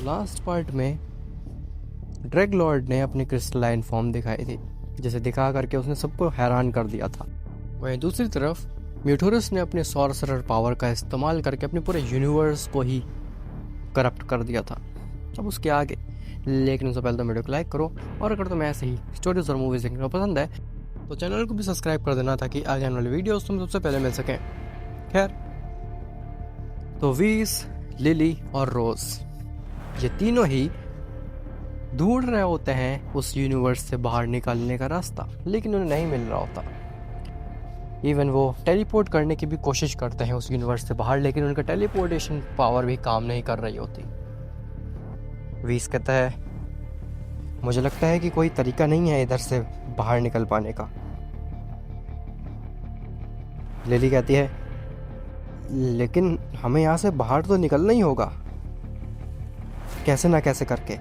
Last part में drag Lord ने अपनी क्रिस्टलाइन फॉर्म दिखाई थी, जिसे दिखा करके उसने सबको हैरान कर दिया था। वहीं दूसरी तरफ म्यूटोरस ने अपने सॉर्सरर पावर का इस्तेमाल करके अपने पूरे यूनिवर्स को ही करप्ट कर दिया था। अब उसके आगे, लेकिन उससे पहले तो वीडियो को लाइक करो, और अगर तुम्हें ऐसे ही स्टोरीज और मूवीज देखना पसंद है तो चैनल को भी सब्सक्राइब कर देना, ताकि आगे आने वाली वीडियोस तुम्हें सबसे पहले मिल सकें। खैर, तो वीस, लिली और रोज ये तीनों ही ढूंढ रहे होते हैं उस यूनिवर्स से बाहर निकलने का रास्ता, लेकिन उन्हें नहीं मिल रहा होता। इवन वो टेलीपोर्ट करने की भी कोशिश करते हैं उस यूनिवर्स से बाहर, लेकिन उनका टेलीपोर्टेशन पावर भी काम नहीं कर रही होती। वीस कहता है, मुझे लगता है कि कोई तरीका नहीं है इधर से बाहर निकल पाने का। लिली कहती है, लेकिन हमें यहाँ से बाहर तो निकलना ही होगा, कैसे ना कैसे करके।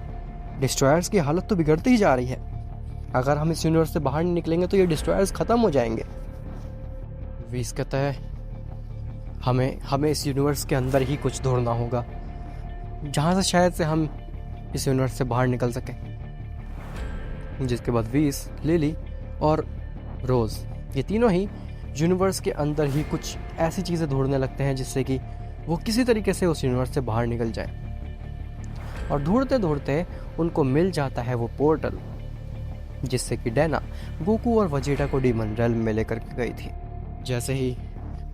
डिस्ट्रॉयर्स की हालत तो बिगड़ती ही जा रही है। अगर हम इस यूनिवर्स से बाहर नहीं निकलेंगे तो ये डिस्ट्रॉयर्स खत्म हो जाएंगे। वीस कहता है, हमें इस यूनिवर्स के अंदर ही कुछ ढूंढना होगा, जहाँ से शायद से हम इस यूनिवर्स से बाहर निकल सकें। जिसके बाद वीस, लिली और रोज ये तीनों ही यूनिवर्स के अंदर ही कुछ ऐसी चीज़ें ढूंढने लगते हैं जिससे कि वो किसी तरीके से उस यूनिवर्स से बाहर निकल जाए। और ढूंढते ढूंढते उनको मिल जाता है वो पोर्टल, जिससे कि डैना गोकू और वजीटा को डीमन रेल्म में लेकर के गई थी। जैसे ही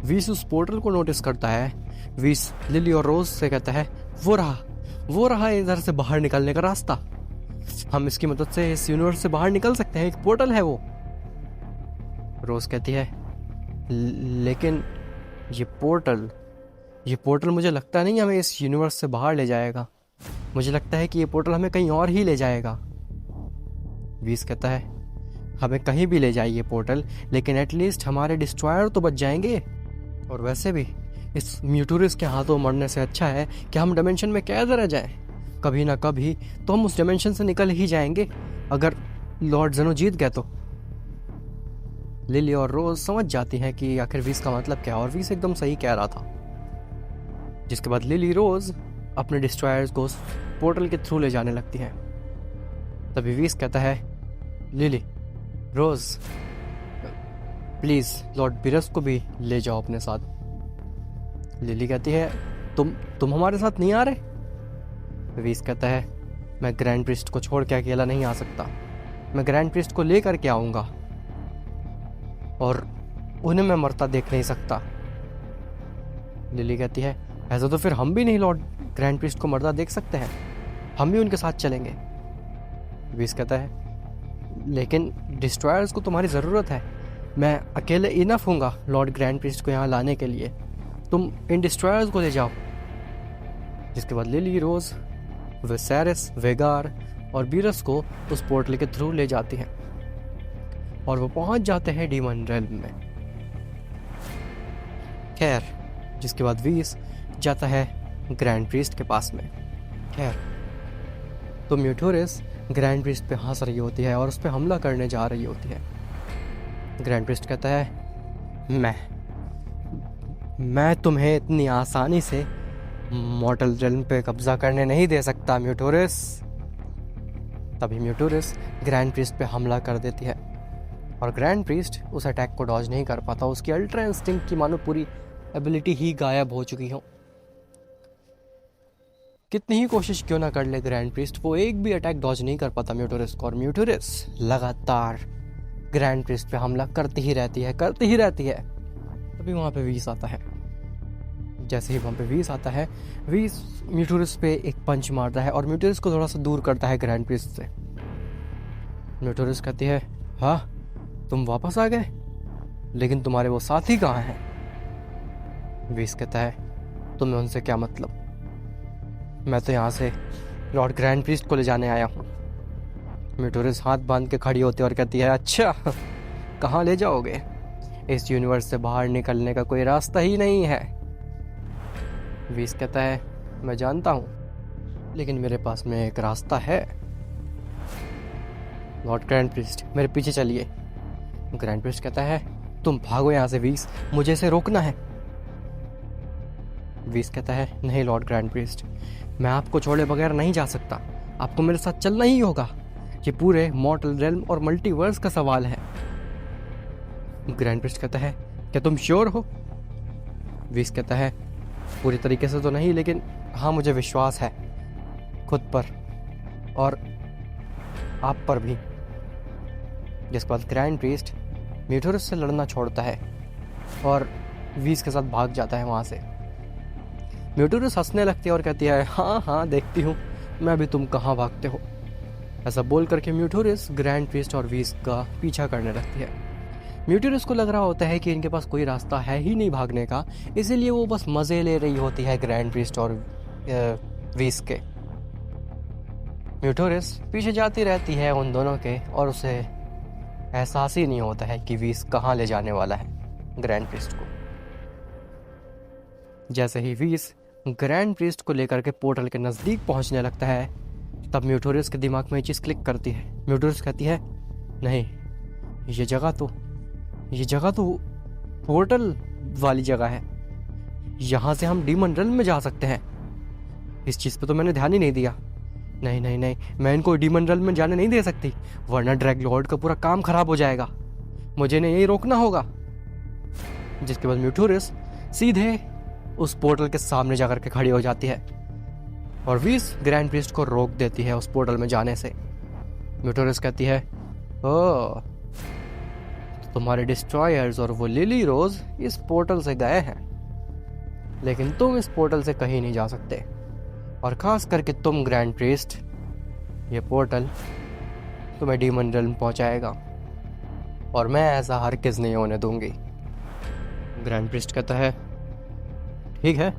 वीस उस पोर्टल को नोटिस करता है, वीस लिली और रोज से कहता है, वो रहा इधर से बाहर निकलने का रास्ता। हम इसकी मदद से इस यूनिवर्स से बाहर निकल सकते हैं, एक पोर्टल है वो। रोज कहती है, लेकिन ये पोर्टल मुझे लगता नहीं हमें इस यूनिवर्स से बाहर ले जाएगा। मुझे लगता है कि ये पोर्टल हमें कहीं और ही ले जाएगा। वीस कहता है, हमें कहीं भी ले जाए ये पोर्टल, लेकिन एटलीस्ट हमारे डिस्ट्रॉयर तो बच जाएंगे। और वैसे भी इस म्यूटोरस के हाथों मरने से अच्छा है कि हम डायमेंशन में कैद रह जाएं। कभी ना कभी तो हम उस डायमेंशन से निकल ही जाएंगे, अगर लॉर्ड ज़ेनो जीत गए तो। लिली और रोज समझ जाती हैं कि आखिर वीस का मतलब क्या है, और वीस एकदम सही कह रहा था। जिसके बाद लिली रोज अपने डिस्ट्रॉयर्स को पोर्टल के थ्रू ले जाने लगती हैं। तभी वीस कहता है, लिली, रोज, प्लीज लॉर्ड बिरस को भी ले जाओ अपने साथ। लिली कहती है, तुम हमारे साथ नहीं आ रहे? वीस कहता है, मैं ग्रैंड प्रिस्ट को छोड़ के अकेला नहीं आ सकता, मैं ग्रैंड प्रिस्ट को ले करके आऊंगा, और उन्हें मैं मरता देख नहीं सकता। लिली कहती है, ऐसा तो फिर हम भी नहीं लॉर्ड ग्रैंड प्रिस्ट को मरता देख सकते हैं, हम भी उनके साथ चलेंगे। वीस कहता है, लेकिन डिस्ट्रॉयर्स को तुम्हारी ज़रूरत है, मैं अकेले इनफ हूँगा लॉर्ड ग्रैंड प्रिस्ट को यहाँ लाने के लिए, तुम इन डिस्ट्रॉयर्स को ले जाओ। जिसके बाद लिली, रोज, विसेरिस, वेगार और बीरस को उस पोर्टल के थ्रू ले जाती हैं, और वो पहुंच जाते हैं डीमन रेल्म में। खैर, जिसके बाद वीस जाता है ग्रैंड प्रीस्ट के पास में। खैर, तो म्यूटोरस ग्रैंड प्रीस्ट पे हंस रही होती है और उस पर हमला करने जा रही होती है। ग्रैंड प्रीस्ट कहता है, मैं तुम्हें इतनी आसानी से मॉर्टल रेल्म पे कब्जा करने नहीं दे सकता म्यूटोरस। तभी म्यूटोरस ग्रैंड प्रीस्ट पे हमला कर देती है, और ग्रैंड प्रीस्ट उस अटैक को डॉज नहीं कर पाता। उसकी अल्ट्रा इंस्टिंक्ट की मानो पूरी एबिलिटी ही गायब हो चुकी हो। कितनी ही कोशिश क्यों ना कर ले ग्रैंड प्रीस्ट, वो एक भी अटैक डॉज नहीं कर पाता म्यूटोरस को, और म्यूटोरस लगातार ग्रैंड प्रीस्ट पे हमला करती ही रहती है। तभी वहाँ पे वीस आता है। जैसे ही वहाँ पे वीस आता है, वीस म्यूटोरस पे एक पंच मारता है और म्यूटोरस को थोड़ा सा दूर करता है ग्रैंड प्रीस्ट से। म्यूटोरस कहती है, हाँ तुम वापस आ गए, लेकिन तुम्हारे वो साथी कहाँ हैं? वीस कहता है, तुम्हें उनसे क्या मतलब, मैं तो यहाँ से लॉर्ड ग्रैंड प्रीस्ट को ले जाने आया हूँ। म्यूटोरस हाथ बांध के खड़ी होती है और कहती है, अच्छा कहाँ ले जाओगे? इस यूनिवर्स से बाहर निकलने का कोई रास्ता ही नहीं है। वीस कहता है, मैं जानता हूँ, लेकिन मेरे पास में एक रास्ता है। लॉर्ड ग्रैंड प्रीस्ट, मेरे पीछे चलिए। ग्रैंड प्रीस्ट कहता है, तुम भागो यहाँ से वीस, मुझे इसे रोकना है। वीस कहता है, नहीं लॉर्ड ग्रैंड प्रीस्ट, मैं आपको छोड़े बगैर नहीं जा सकता, आपको मेरे साथ चलना ही होगा, ये पूरे मॉर्टल रेल्म और मल्टीवर्स का सवाल है। ग्रैंड प्रीस्ट कहता है, क्या तुम श्योर हो? वीस कहता है, पूरी तरीके से तो नहीं, लेकिन हाँ मुझे विश्वास है खुद पर और आप पर भी। जिसके बाद ग्रैंड प्रीस्ट म्यूटोरस से लड़ना छोड़ता है और वीस के साथ भाग जाता है वहाँ से। म्यूटोरस हंसने लगती है और कहती है, हाँ हाँ देखती हूँ मैं भी तुम कहाँ भागते हो। ऐसा बोल करके म्यूटोरस ग्रैंड प्रीस्ट और वीस का पीछा करने लगती है। म्यूटोरस को लग रहा होता है कि इनके पास कोई रास्ता है ही नहीं भागने का, इसीलिए वो बस मज़े ले रही होती है ग्रैंड प्रीस्ट और वीस के। म्यूटोरस पीछे जाती रहती है उन दोनों के और उसे एहसास ही नहीं होता है कि वीस कहाँ ले जाने वाला है ग्रैंड प्रीस्ट को। जैसे ही वीस ग्रैंड प्रीस्ट को लेकर के पोर्टल के नज़दीक पहुंचने लगता है, तब म्यूटोरस के दिमाग में ये चीज़ क्लिक करती है। म्यूटोरस कहती है, नहीं ये जगह तो पोर्टल वाली जगह है, यहाँ से हम डीमन रेल्म में जा सकते हैं। इस चीज़ पे तो मैंने ध्यान ही नहीं दिया। नहीं नहीं नहीं, मैं इनको डीमन रेल्म में जाने नहीं दे सकती, वरना ड्रैग लॉर्ड का पूरा काम खराब हो जाएगा, मुझे इन्हें यही रोकना होगा। जिसके बाद म्यूटोरस सीधे उस पोर्टल के सामने जाकर के खड़ी हो जाती है और वीस ग्रैंड प्रीस्ट को रोक देती है उस पोर्टल में जाने से। म्यूटोरस कहती है, ओह तुम्हारे डिस्ट्रॉयर्स और वो लिली रोज इस पोर्टल से गए हैं, लेकिन तुम इस पोर्टल से कहीं नहीं जा सकते, और खास करके तुम ग्रैंड प्रीस्ट, ये पोर्टल तुम्हें डीमन रेल्म पहुंचाएगा और मैं ऐसा हरगिज़ नहीं होने दूंगी। ग्रैंड प्रीस्ट कहता है, ठीक है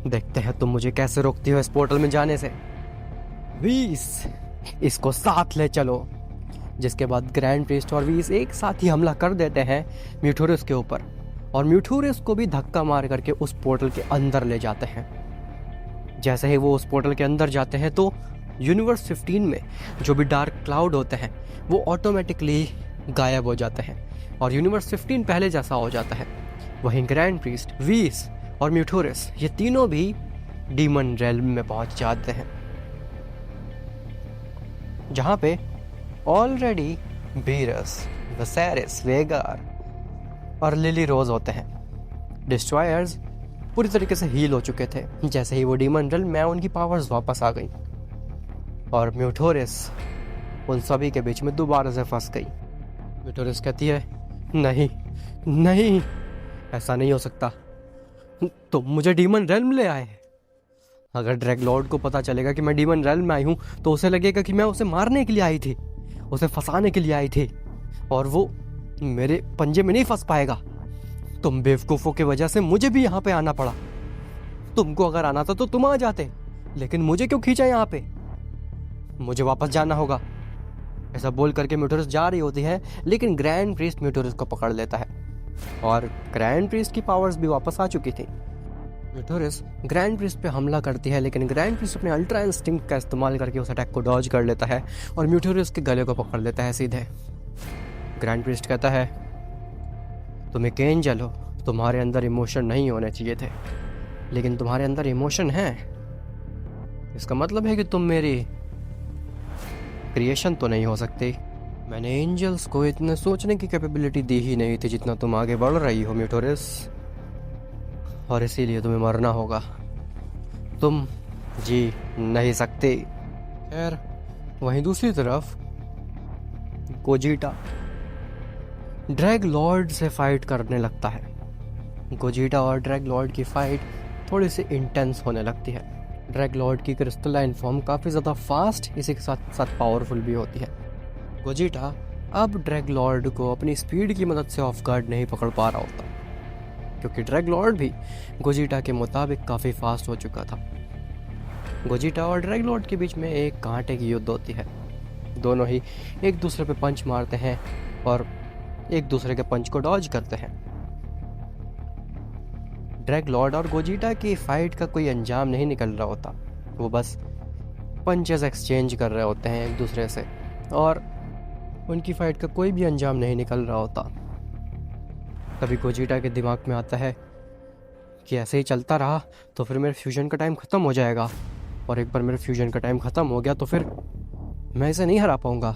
देखते हैं तुम मुझे कैसे रोकती हो इस पोर्टल में जाने से। वीस इसको साथ ले चलो। जिसके बाद ग्रैंड प्रीस्ट और वीस एक साथ ही हमला कर देते हैं म्यूटोरस के ऊपर और म्यूटोरस को भी धक्का मार करके उस पोर्टल के अंदर ले जाते हैं। जैसे ही वो उस पोर्टल के अंदर जाते हैं तो यूनिवर्स 15 में जो भी डार्क क्लाउड होते हैं वो ऑटोमेटिकली गायब हो जाते हैं और यूनिवर्स 15 पहले जैसा हो जाता है। वहीं ग्रैंड प्रीस्ट, वीस और म्यूटोरस ये तीनों भी डीमन रेल्म में पहुंच जाते हैं, जहां पे ऑलरेडी बीरस, वसेरिस, वेगार और लिली रोज होते हैं। डिस्ट्रॉयर्स पूरी तरीके से हील हो चुके थे। जैसे ही वो डीमन रेल्म में उनकी पावर्स वापस आ गई और म्यूटोरस उन सभी के बीच में दोबारा से फंस गई। म्यूटोरस कहती है, नहीं नहीं ऐसा नहीं हो सकता, तुम मुझे डीमन रेल्म ले आए। अगर ड्रैग लॉर्ड को पता चलेगा कि मैं डीमन रेल्म में आई हूँ तो उसे लगेगा कि मैं उसे मारने के लिए आई थी, उसे फंसाने के लिए आई थी, और वो मेरे पंजे में नहीं फंस पाएगा। तुम बेवकूफ़ों की वजह से मुझे भी यहाँ पे आना पड़ा। तुमको अगर आना था तो तुम आ जाते, लेकिन मुझे क्यों खींचा यहाँ पे? मुझे वापस जाना होगा। ऐसा बोल करके म्यूटोरस जा रही होती है, लेकिन ग्रैंड प्रीस्ट म्यूटोरस को पकड़ लेता है और ग्रैंड प्रीस्ट की पावर्स भी वापस आ चुकी थी। म्यूटोरस ग्रैंड प्रीस्ट पे हमला करती है, लेकिन ग्रैंड प्रीस्ट अपने अल्ट्रा इंस्टिंक्ट का इस्तेमाल करके उस अटैक को डॉज कर लेता है और म्यूटोरस के गले को पकड़ लेता है सीधे। ग्रैंड प्रीस्ट कहता है, तुम एक एंजल हो, तुम्हारे अंदर इमोशन नहीं होने चाहिए थे, लेकिन तुम्हारे अंदर इमोशन है, इसका मतलब है कि तुम मेरी क्रिएशन तो नहीं हो सकती। मैंने एंजल्स को इतने सोचने की कैपेबिलिटी दी ही नहीं थी जितना तुम आगे बढ़ रही हो म्यूटोरस, और इसीलिए तुम्हें मरना होगा, तुम जी नहीं सकते। खैर वहीं दूसरी तरफ गोजीटा ड्रैग लॉर्ड से फाइट करने लगता है। गोजीटा और ड्रैग लॉर्ड की फाइट थोड़ी सी इंटेंस होने लगती है। ड्रैग लॉर्ड की क्रिस्टलाइन फॉर्म काफ़ी ज़्यादा फास्ट, इसी के साथ साथ पावरफुल भी होती है। गोजीटा अब ड्रैग लॉर्ड को अपनी स्पीड की मदद से ऑफ गार्ड नहीं पकड़ पा रहा होता, क्योंकि ड्रैग लॉर्ड भी गोजीटा के मुताबिक काफ़ी फास्ट हो चुका था। गोजीटा और ड्रैग लॉर्ड के बीच में एक कांटे की युद्ध होती है। दोनों ही एक दूसरे पे पंच मारते हैं और एक दूसरे के पंच को डॉज करते हैं। ड्रैग लॉर्ड और गोजीटा की फाइट का कोई अंजाम नहीं निकल रहा होता, वो बस पंचेस एक्सचेंज कर रहे होते हैं एक दूसरे से, और उनकी फाइट का कोई भी अंजाम नहीं निकल रहा होता। तभी गोजीटा के दिमाग में आता है, कि ऐसे ही चलता रहा तो फिर मेरे फ्यूजन का टाइम ख़त्म हो जाएगा, और एक बार मेरे फ्यूजन का टाइम ख़त्म हो गया तो फिर मैं इसे नहीं हरा पाऊँगा,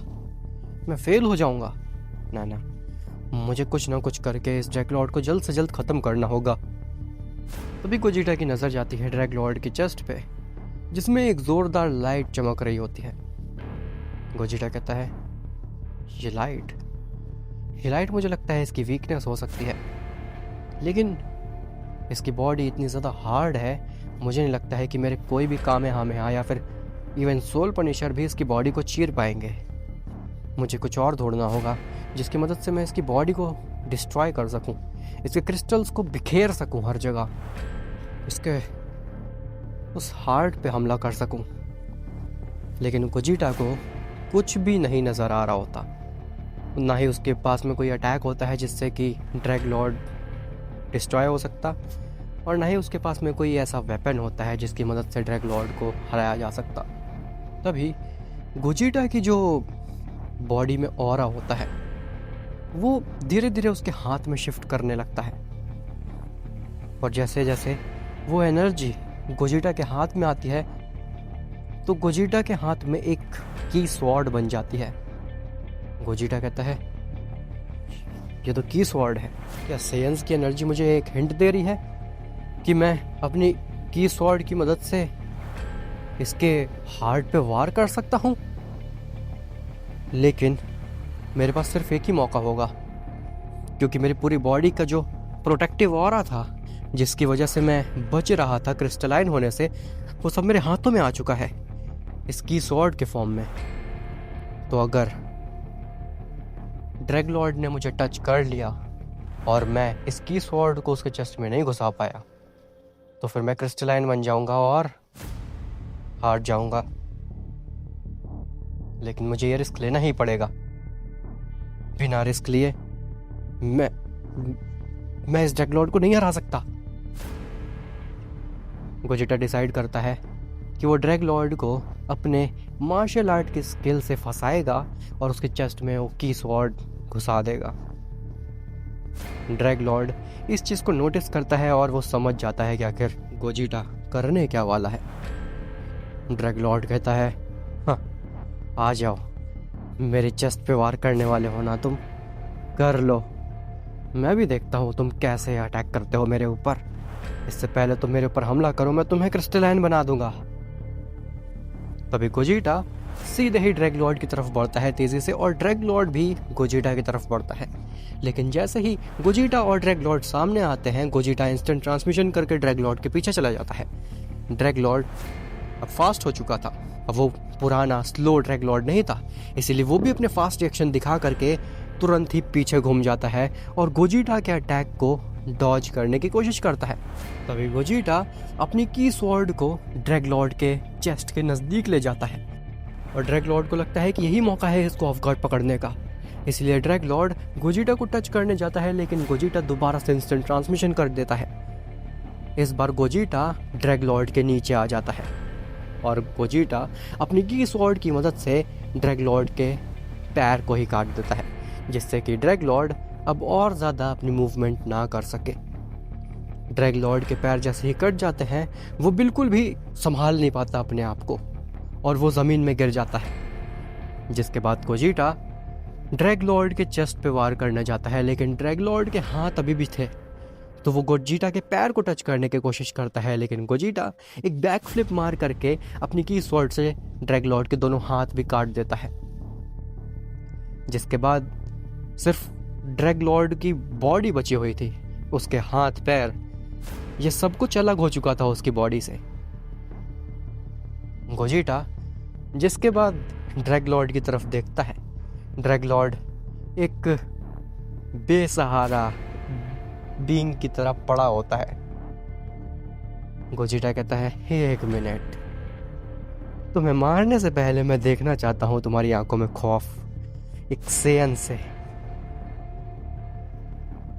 मैं फेल हो जाऊँगा। ना ना, मुझे कुछ ना कुछ करके इस ड्रैग लॉर्ड को जल्द से जल्द ख़त्म करना होगा। तभी गोजिटा की नज़र जाती है ड्रैग लॉर्ड की चेस्ट पे, जिसमें एक ज़ोरदार लाइट चमक रही होती है। गोजिटा कहता है, ये लाइट मुझे लगता है इसकी वीकनेस हो सकती है, लेकिन इसकी बॉडी इतनी ज़्यादा हार्ड है, मुझे नहीं लगता है कि मेरे कोई भी कामेहामेहा या फिर इवन सोल पनिशर भी इसकी बॉडी को चीर पाएंगे। मुझे कुछ और ढूंढना होगा जिसकी मदद से मैं इसकी बॉडी को डिस्ट्रॉय कर सकूं, इसके क्रिस्टल्स को बिखेर सकूं हर जगह, इसके उस हार्ट पे हमला कर सकूं। लेकिन गोजिटा को कुछ भी नहीं नज़र आ रहा होता, ना ही उसके पास में कोई अटैक होता है जिससे कि ड्रैग लॉर्ड डिस्ट्रॉय हो सकता, और ना ही उसके पास में कोई ऐसा वेपन होता है जिसकी मदद से ड्रैग लॉर्ड को हराया जा सकता। तभी गोजिटा की जो बॉडी में ऑरा होता है वो धीरे धीरे उसके हाथ में शिफ्ट करने लगता है, और जैसे जैसे वो एनर्जी गोजिटा के हाथ में आती है तो गोजिटा के हाथ में एक की स्वॉर्ड बन जाती है। गोजिटा कहता है, ये तो की स्वॉर्ड है, क्या सेयंस की एनर्जी मुझे एक हिंट दे रही है कि मैं अपनी की स्वॉर्ड की मदद से इसके हार्ट पे वार कर सकता हूँ? लेकिन मेरे पास सिर्फ एक ही मौका होगा, क्योंकि मेरी पूरी बॉडी का जो प्रोटेक्टिव ऑरा था, जिसकी वजह से मैं बच रहा था क्रिस्टलाइन होने से, वो सब मेरे हाथों में आ चुका है इस की स्वॉर्ड के फॉर्म में। तो अगर ड्रैग लॉर्ड ने मुझे टच कर लिया और मैं इस की स्वॉर्ड को उसके चेस्ट में नहीं घुसा पाया, तो फिर मैं क्रिस्टलाइन बन जाऊंगा और हार जाऊंगा। लेकिन मुझे ये रिस्क लेना ही पड़ेगा, बिना रिस्क लिए मैं इस ड्रैग लॉर्ड को नहीं हरा सकता। गोजिटा डिसाइड करता है कि वो ड्रैग लॉर्ड को अपने मार्शल आर्ट की स्किल से फंसाएगा और उसके चेस्ट में वो की स्वॉर्ड घुसा देगा। ड्रैग लॉर्ड इस चीज़ को नोटिस करता है और वो समझ जाता है कि आखिर गोजिटा करने क्या वाला है। ड्रैग लॉर्ड कहता है, हाँ आ जाओ, मेरे चेस्ट पे वार करने वाले हो ना तुम, कर लो, मैं भी देखता हूँ तुम कैसे अटैक करते हो मेरे ऊपर। इससे पहले तुम मेरे ऊपर हमला करो, मैं तुम्हें क्रिस्टलाइन बना दूंगा। तभी गोजिटा सीधे ही ड्रैग लॉर्ड की तरफ बढ़ता है तेजी से, और ड्रैग लॉर्ड भी गोजिटा की तरफ बढ़ता है। लेकिन जैसे ही गोजिटा और ड्रैग लॉर्ड सामने आते हैं, गोजिटा इंस्टेंट ट्रांसमिशन करके ड्रैग लॉर्ड के पीछे चला जाता है। ड्रैग लॉर्ड अब फास्ट हो चुका था, अब वो पुराना स्लो ड्रैग लॉर्ड नहीं था, इसीलिए वो भी अपने फास्ट रिएक्शन दिखा करके तुरंत ही पीछे घूम जाता है और गोजिटा के अटैक को डॉज करने की कोशिश करता है। तभी गोजिटा अपनी की स्वॉर्ड को ड्रैग लॉर्ड के चेस्ट के नज़दीक ले जाता है, और ड्रैग लॉर्ड को लगता है कि यही मौका है इसको ऑफ गार्ड पकड़ने का, इसलिए ड्रैग लॉर्ड गोजिटा को टच करने जाता है, लेकिन गोजिटा दोबारा से इंस्टेंट ट्रांसमिशन कर देता है। इस बार गोजिटा ड्रैग लॉर्ड के नीचे आ जाता है और गोजिटा अपनी की स्वॉर्ड की मदद से ड्रैग लॉर्ड के पैर को ही काट देता है, जिससे कि ड्रैग लॉर्ड अब और ज़्यादा अपनी मूवमेंट ना कर सके। ड्रैग लॉर्ड के पैर जैसे ही कट जाते हैं, वो बिल्कुल भी संभाल नहीं पाता अपने आप को और वो ज़मीन में गिर जाता है। जिसके बाद गोजिटा ड्रैग लॉर्ड के चेस्ट पे वार करने जाता है, लेकिन ड्रैग लॉर्ड के हाथ अभी भी थे, तो वो गोजिटा के पैर को टच करने की कोशिश करता है, लेकिन गोजिटा एक बैक फ्लिप मार करके अपनी की स्वॉर्ड से ड्रैग लॉर्ड के दोनों हाथ भी काट देता है। जिसके बाद सिर्फ ड्रैग लॉर्ड की बॉडी बची हुई थी, उसके हाथ पैर ये सब कुछ अलग हो चुका था उसकी बॉडी से। गोजिटा जिसके बाद ड्रैग लॉर्ड की तरफ देखता है, ड्रैग लॉर्ड एक बेसहारा बीइंग की तरह पड़ा होता है। गोजिटा कहता है, एक मिनट, तुम्हें मारने से पहले मैं देखना चाहता हूं तुम्हारी आंखों में खौफ, एक सेयन से।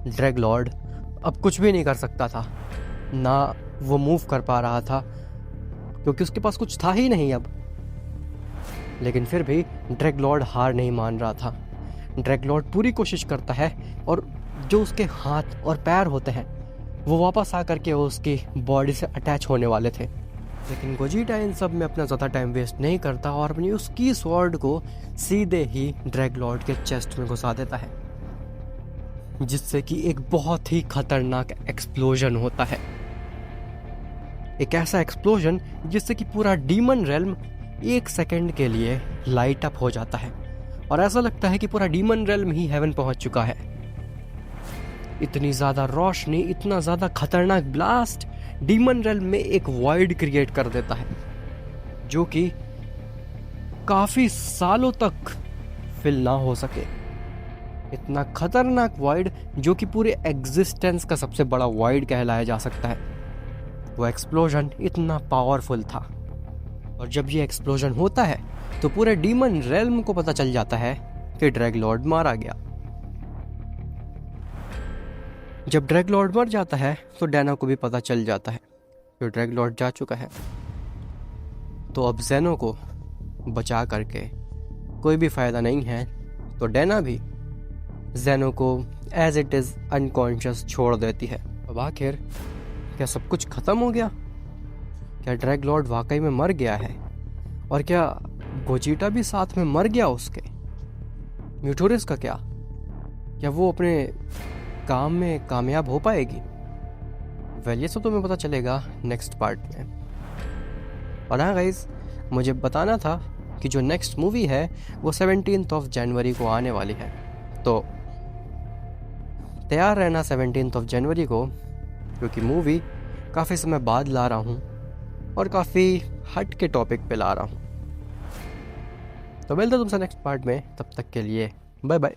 ड्रैग लॉर्ड अब कुछ भी नहीं कर सकता था, ना वो मूव कर पा रहा था क्योंकि उसके पास कुछ था ही नहीं अब। लेकिन फिर भी ड्रैग लॉर्ड हार नहीं मान रहा था। ड्रैग लॉर्ड पूरी कोशिश करता है और जो उसके हाथ और पैर होते हैं वो वापस आकर के उसकी बॉडी से अटैच होने वाले थे। लेकिन गोजीटा इन सब में अपना ज़्यादा टाइम वेस्ट नहीं करता और अपनी उसकी स्वॉर्ड को सीधे ही ड्रैग लॉर्ड के चेस्ट में घुसा देता है, जिससे कि एक बहुत ही खतरनाक एक्सप्लोजन होता है। एक ऐसा एक्सप्लोजन जिससे कि पूरा डीमन रेल्म 1 सेकंड के लिए लाइट अप हो जाता है और ऐसा लगता है कि पूरा डीमन रेल्म ही हेवन पहुंच चुका है। इतनी ज़्यादा रोशनी, इतना ज़्यादा खतरनाक ब्लास्ट डीमन रेल्म में एक वॉइड क्रिएट कर देता है, जो कि काफ़ी सालों तक फिल ना हो सके। इतना खतरनाक वॉइड जो कि पूरे एग्जिस्टेंस का सबसे बड़ा वॉइड कहलाया जा सकता है। वो एक्सप्लोजन इतना पावरफुल था और जब ये एक्सप्लोजन होता है तो पूरे डीमन रेल्म को पता चल जाता है कि ड्रैग लॉर्ड मारा गया। जब ड्रैग लॉर्ड मर जाता है तो डैना को भी पता चल जाता है कि ड्रैग लॉर्ड जा चुका है। तो अब ज़ेनो को बचा करके कोई भी फ़ायदा नहीं है, तो डैना भी ज़ेनो को एज इट इज़ अनकॉन्शियस छोड़ देती है। अब आखिर क्या सब कुछ ख़त्म हो गया? क्या ड्रैग लॉर्ड वाकई में मर गया है? और क्या गोजीटा भी साथ में मर गया उसके? म्यूटोरिस का क्या वो अपने काम में कामयाब हो पाएगी? वेल, ये सब तुम्हें पता चलेगा नेक्स्ट पार्ट में। और हाँ गाइस, मुझे बताना था कि जो नेक्स्ट मूवी है वो 17 जनवरी को आने वाली है, तो तैयार रहना 17 जनवरी को, क्योंकि मूवी काफ़ी समय बाद ला रहा हूँ और काफ़ी हट के टॉपिक पे ला रहा हूँ। तो मिलता तुमसे नेक्स्ट पार्ट में, तब तक के लिए बाय बाय।